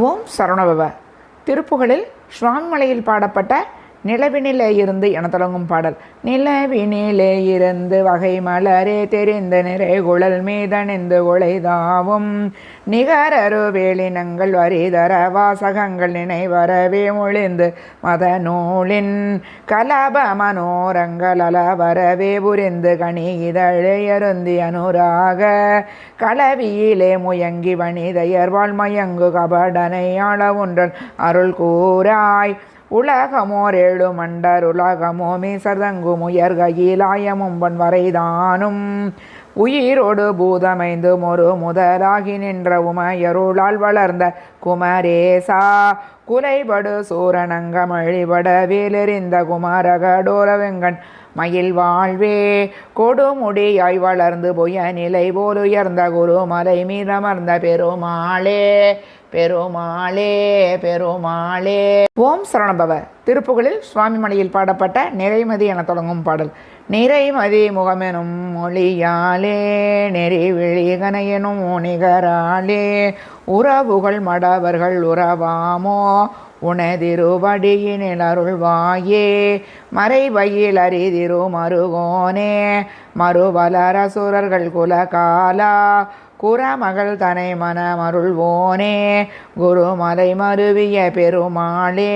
ஓம் சரவணபவ. திருப்புகழில் சுவாமிமலையில் பாடப்பட்ட நிலவினிலே இருந்து என தொடங்கும் பாடல். நிலவினிலே இருந்து வகை மலரே தெரிந்த நிறை குழல் மீதணிந்து உழைதாவும் நிகரரு வேளினங்கள் வரிதர வாசகங்கள் நினைவரவே மொழிந்து மத நூலின் கலப மனோரங்கள் அலவரவே புரிந்து கனி இதழையருந்தி அனுராக களவியிலே முயங்கி வனிதையர் வாழ்மயங்கு கபடனை அளவுன்றன் அருள் கூறாய் உலகமோர் ஏழு மண்டர் உலகமோ மீசர்தங்கும் உயர்கையிலாயமும்பன் வரைதானும் உயிரோடு பூதமைந்தும் ஒரு முதலாகி நின்ற உமையருளால் வளர்ந்த குமரேசா குலைபடு சூரணங்கமழிபட வேலெறிந்த குமாரகடோர வெங்கண் மயில் வாழ்வே கொடுமுடியாய் வளர்ந்து பொய்ய நிலை போல் உயர்ந்த குருமலை மீதமர்ந்த பெருமாளே பெருமாளே பெருமாளே. ஓம் சரவணபவ. திருப்புகழில் சுவாமிமலையில் பாடப்பட்ட நிறைமதி என தொடங்கும் பாடல். நிறைமதி முகமெனும் மொழியாலே நெறி விழிகன எனும் நிகராலே உறவுகள் மடவர்கள் உறவாமோ உனதிருவடியினில் அருள்வாயே மறைவையில் அரிதிரு மருகோனே மறுவலரசுரர்கள் குலகாலா குறமகள் தனை மனமருள்வோனே குருமலை மருவிய பெருமாளே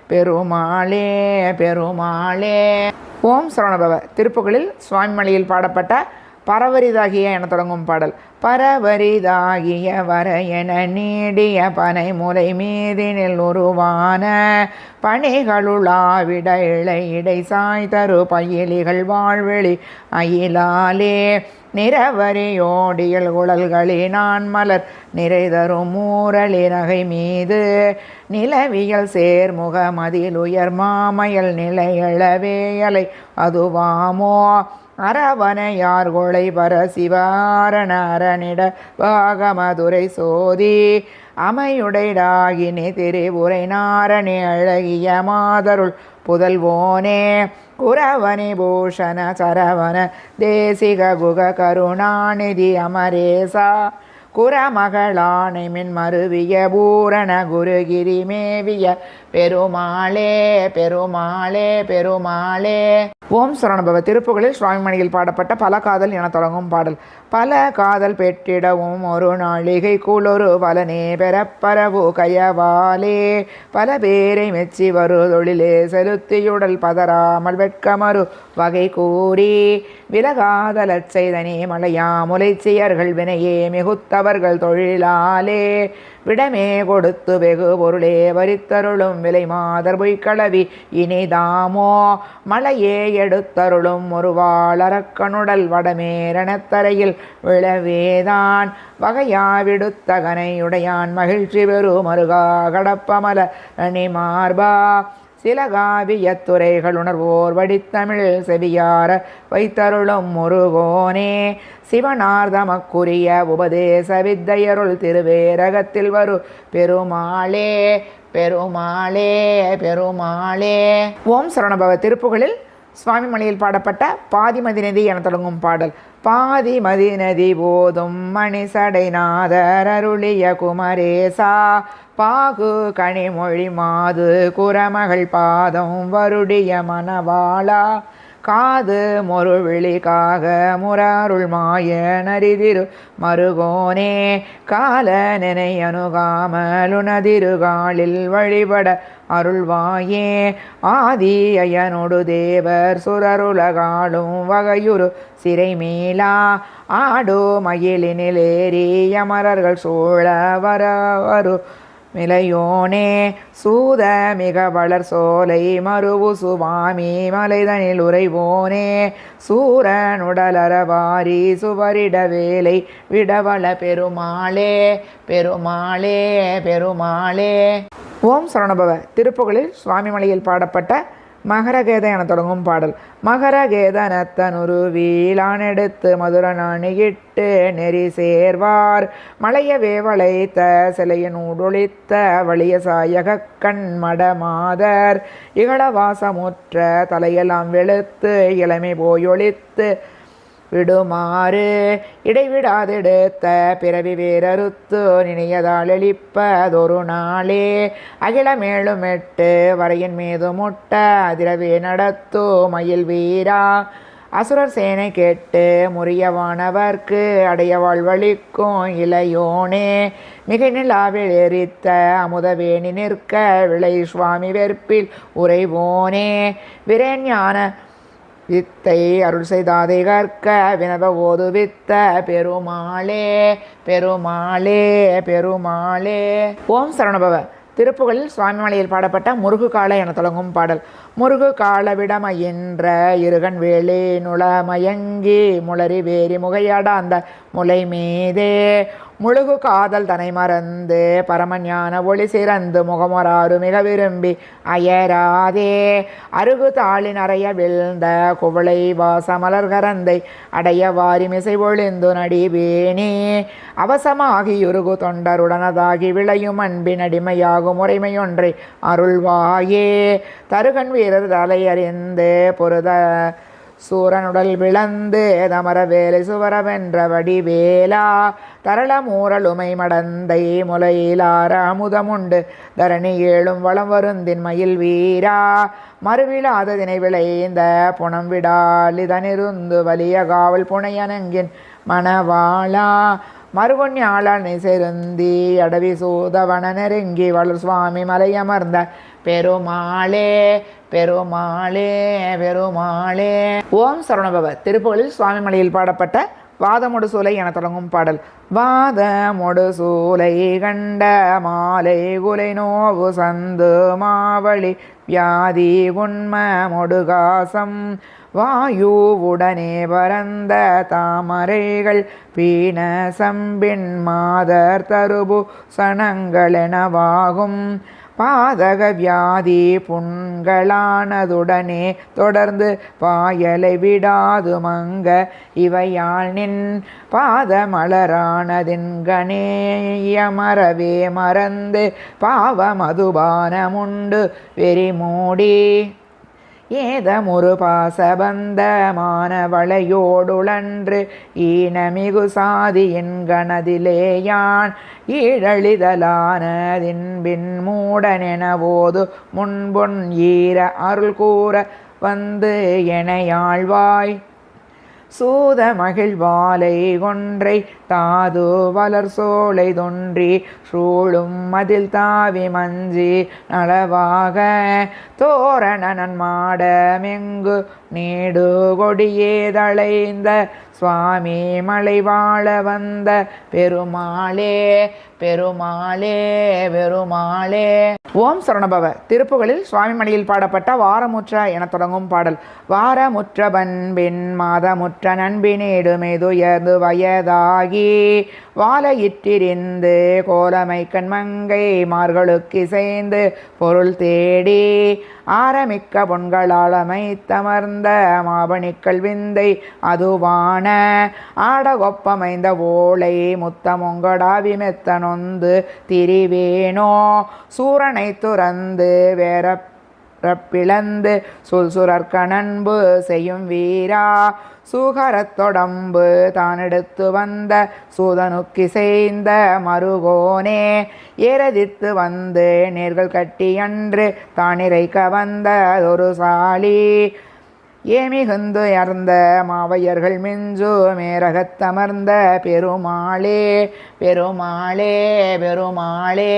பெருமாளே பெருமாளே. ஓம் சரவணபவ. திருப்புகழில் சுவாமிமலையில் பாடப்பட்ட பரவரிதாகிய என தொடங்கும் பாடல். பரவரிதாகிய வர என நீடிய பனை முலை மீதினில் உருவான பணிகளுளாவிட இழை இடை சாய்தரு பயிலிகள் வாழ்வெளி அயிலாலே நிறவரியோடியல் குழல்களினான் மலர் நிறைதரும் மூரளி நகை மீது நிலவியல் சேர்முக மதில் உயர் மாமையல் நிலையளவேயலை அதுவாமோ அரவணையார் கொளை பர சிவாரண அரணிட பாகமதுரை சோதி அமையுடைடாகினி திரிபுரை நாரணி அழகிய மாதருள் புதல்வோனே குரவனி பூஷண சரவண தேசிக குக கருணாநிதி அமரேசா குரமகளானை மின் மருவிய பூரண குருகிரி மேவிய பெருமாளே பெருமாளே பெருமாளே. ஓம் சரவணபவ. திருப்புகழில் சுவாமிமலையில் பாடப்பட்ட பல காதல் என தொடங்கும் பாடல். பல காதல் பெற்றிடவும் ஒரு நாளிகை கூலொரு பலனே பெறப்பரவு கயவாலே பல பேரை மெச்சி வரு தொழிலே செலுத்தியுடல் பதறாமல் வெட்கமறு வகை கூறி விலகாதலச் செய்தனே மலையா முலைச்சியர்கள் வினையே மிகுத்தவர்கள் தொழிலாலே விடமே கொடுத்து வெகு பொருளே வரித்தருளும் விலை மாதர் பொய்க்களவி இனிதாமோ மலையே எடுத்தருளும் ஒரு வாழறக்கனுடல் வடமேரணத்தரையில் விழவேதான் வகையா விடுத்தகனையுடையான் மகிழ்ச்சி பெரு மருகா கடப்பமல அணி மார்பா சிலகாவியத்துறைகள் உணர்வோர் வடித்தமிழ் செவியார வைத்தருளும் முருகோனே சிவனார்தமக்குரிய உபதேச வித்தையருள் திருவேரகத்தில் வரு பெருமாளே பெருமாளே பெருமாளே. ஓம் சரவணபவ. திருப்புகழில் சுவாமிமலையில் பாடப்பட்ட பாதிமதி நதி என தொடங்கும் பாடல். பாதிமதி நதி போதும் மணிசடைநாதர் அருளிய குமரேசா பாகு கனிமொழி மாது குரமகள் பாதம் வருடிய மணவாளா காது மொருவிழிக்காக முரருள் மாய நரிதிரு மருகோனே கால நினை அணுகாமலுனதிருகாலில் வழிபட அருள்வாயே ஆதி அயனொடு தேவர் சுரருலகாளும் வகையுறு சிறை மேலா ஆடு மயிலினிலேறி அமரர்கள் சூழ வரவரு மிலையோனே சூத மிக வளர் சோலை மருவு சுவாமி மலைதனில் உறைவோனே சூரனுடலரவாரி சுவரிட வேலை விடவள பெருமாளே பெருமாளே பெருமாளே. ஓம் சரவணபவ. திருப்புகழில் சுவாமிமலையில் பாடப்பட்ட மகரகேத என தொடங்கும் பாடல். மகரகேதனத்தனுரு வீலானெடுத்து மதுரனாணியிட்டு நெறி சேர்வார் மலையவே வளைத்த சிலையன் உடொழித்த வலிய சாயக கண்மட மாதர் இகழவாசமுற்ற தலையெல்லாம் வெளுத்து இளமை போயொழித்து விடுமாறு இடைவிடாதெடுத்த பிறவி வேறறுத்து நினையதால் எளிப்பதொரு நாளே அகில மேலும் 8 வரையின் மீது முட்ட அதிரவே நடத்து மயில் வீரா அசுரர் சேனை கேட்டு முறியவானவர்க்கு அடைய வாழ்வழிக்கும் இளையோனே மிக நிலாவில் எரித்த அமுதவேணி நிற்க விளை சுவாமி வெற்பில் உறைவோனே விரஞான வித்தை அருள் செய்தாதை கற்க வினவ ஓதுவித்த பெருமாளே பெருமாளே பெருமாளே. ஓம் சரவணபவ. திருப்புகழில் சுவாமிமலையில் பாடப்பட்ட முருகு கால என தொடங்கும் பாடல். முருகு கால விடமையின்ற இருகன் வேளே நுளமயங்கி முளறி வேரி முகையாட அந்த முலை மீதே முழுகு காதல் தனை மறந்து பரமஞான ஒளி சிறந்து முகமொராறு மிக விரும்பி அயராதே அருகு தாளின் அறைய விழுந்த குவளை வாசமலர் கரந்தை அடைய வாரிமிசை ஒளிந்து நடிவேணி அவசமாகி உருகு தொண்டருடனதாகி விளையும் அன்பின் அடிமையாகும் முறைமையொன்றை அருள்வாயே தருகன் வீரர் தலையறிந்து பொருத சூரனுடல் விளந்து தமர வேலை சுவரவென்ற வடிவேலா தரள மூரலுமை மடந்தை முலையிலார அமுதமுண்டு தரணி ஏழும் வளம் வருந்தின் மயில் வீரா மறுவிழாததினை விளைந்த புனம் விடாலிதனிருந்து வலிய காவல் புனையனங்கின் மணவாளா மறுவொன்யாளனை செருந்தி அடவி சூதவன நெருங்கி வளர் சுவாமி மலையமர்ந்த பெருமாளே பெருமாளே பெருமாளே. ஓம் சரவணபவ. திருப்புகழில் சுவாமிமலையில் பாடப்பட்ட வாதமொடு சூலை என தொடங்கும் பாடல். வாதமொடு சூலை கண்ட மாலை குலை நோவு சந்து மாவழி வியாதி குன்ம மொடுகாசம் வாயுவுடனே பரந்த தாமரைகள் பீன சம்பின் மாதர் தருபு சனங்களெனவாகும் பாதக வியாதி புண்களானதுடனே தொடர்ந்து பாயலை விடாது மங்க இவையாள் நின் பாதமலரானதின்கணேயமரவே மறந்து பாவ மதுபானமுண்டு வெறி மூடி ஏதமுரு பாசபந்தமான வளையோடுழன்று ஈனமிகு சாதி என்கணதிலேயான் ஈழழிதலானதின்பின் மூடனெனவோது முன்பொன் ஈர அருள் கூற வந்து எனையாழ்வாய் சூத மகிழ்வாலை கொன்றை தாது வளர் சோலை தொன்றி சூழும் மதில் தாவி மஞ்சி நலவாக தோரண நன்மாடமெங்கு நீடு கொடியேதளைந்த சுவாமி மலை வாழ வந்த பெருமாளே பெருமாளே பெருமாளே. ஓம் சரவணபவ. திருப்புகழில் சுவாமிமலையில் பாடப்பட்ட வாரமுற்ற என தொடங்கும் பாடல். வாரமுற்ற பண்பின் மாதமுற்ற நண்பினேடுமெதுயர்ந்து வயதாகி வாழையிற்றிருந்து கோலமை கண்மங்கை மார்களுக்கு இசைந்து பொருள் தேடி ஆரமிக்க பொன்களால் அமைத்தமர்ந்த மாபணிக்கள் விந்தை அதுவான ஆடகொப்பமைந்த ஓலை முத்தமொங்கடாவி மெத்த நொந்து திரிவேனோ சூரனை துறந்து வேற பிளந்து சுல்சுரற்கணன்பு செய்யும் வீரா சுகரத்தொடம்பு தானெடுத்து வந்த சூதனுக்கு செய்த மருகோனே ஏறதித்து வந்து நேர்கள் கட்டி அன்று தானிறைக்க வந்த ஒரு சாலி ஏமிகுந்து அர்ந்த மாவையர்கள் மிஞ்சு மேரகத்தமர்ந்த பெருமாளே பெருமாளே பெருமாளே.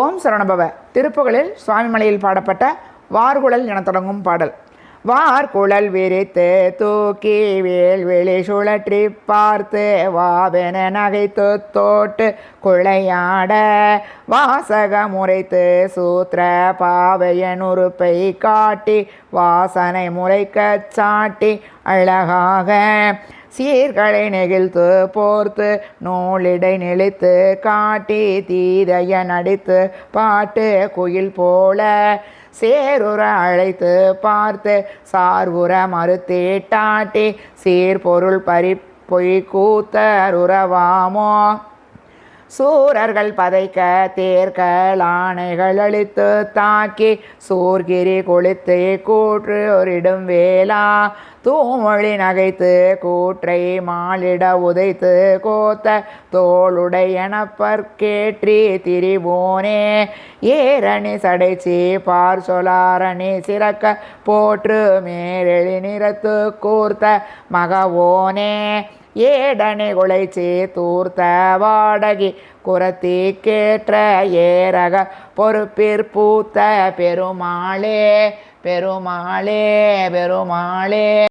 ஓம் சரவணபவ. திருப்புகழில் சுவாமிமலையில் பாடப்பட்ட வார்குழல் என தொடங்கும் பாடல். வார்குழல் விரித்து தூக்கி வேல்வெளி சுழற்றி பார்த்து வாவென நகைத்து தோட்டு குழையாட வாசக முறைத்து சூத்திர பாவையன் உறுப்பை காட்டி வாசனை முறைக்க சாட்டி அழகாக சீர்களை நெகிழ்த்து போர்த்து நூலிடை நெளித்து காட்டி தீதைய நடித்து பாட்டு குயில் போல சேருற அழைத்து பார்த்து சார்வுற மறுத்தேட்டாட்டி சீர்பொருள் பறி பொய் கூத்தருறவாமோ சூரர்கள் பதைக்க தேர்கள் ஆணைகள் அளித்து தாக்கி சூர்கிரி கொளித்து கூற்று ஒரிடும் வேளா தூமொழி நகைத்து கூற்றை மாலிட உதைத்து கோத்த தோளுடையனப்பற்கேற்றி திரிவோனே ஏரணி சடைச்சி பார் சொலாரணி சிறக்க போற்று மேரெழி நிறத்து கூர்த்த மகவோனே ஏடனை குலைச்சி தூர்த்த வாடகி குரத்தி கேற்ற ஏரக பொறுப்பிற்பூத்த பெருமாளே பெருமாளே பெருமாளே.